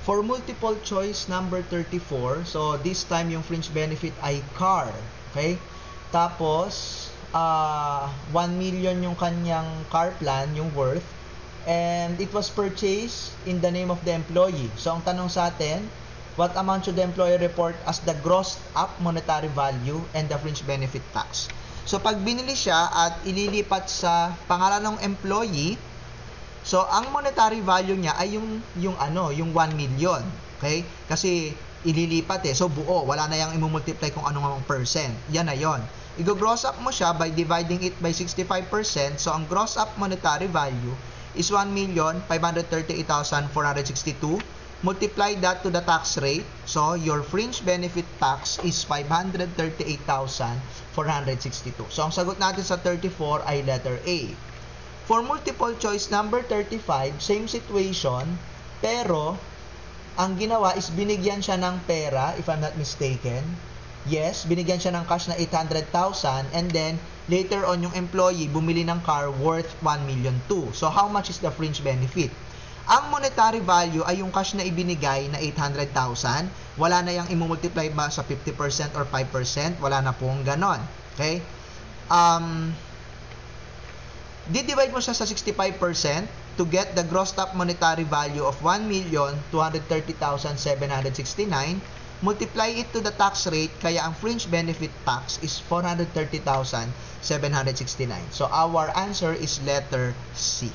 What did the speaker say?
For multiple choice number 34, so this time yung fringe benefit ay car. Okay? Tapos, 1 million yung kanyang car plan, yung worth. And it was purchased in the name of the employee. So, ang tanong sa atin, what amount should the employer report as the grossed up monetary value and the fringe benefit tax? So, pag binili siya at ililipat sa pangalan ng employee, so, ang monetary value niya ay yung 1 million. Okay? Kasi, ililipat So, buo. Wala na yung imumultiply kung anong percent. Yan na yon. I-gross up mo siya by dividing it by 65%. So, ang gross up monetary value is 1,538,462. Multiply that to the tax rate. So, your fringe benefit tax is 538,462. So, ang sagot natin sa 34 ay letter A. For multiple choice number 35, same situation, pero ang ginawa is binigyan siya ng pera, if I'm not mistaken. Yes, binigyan siya ng cash na 800,000 and then later on yung employee bumili ng car worth 1 million too. So how much is the fringe benefit? Ang monetary value ay yung cash na ibinigay na 800,000. Wala na yung imumultiply ba sa 50% or 5%? Wala na pong ganon. Okay? Di-divide mo siya sa 65% to get the grossed up monetary value of 1,230,769. Multiply it to the tax rate, kaya ang fringe benefit tax is 430,769. So, our answer is letter C.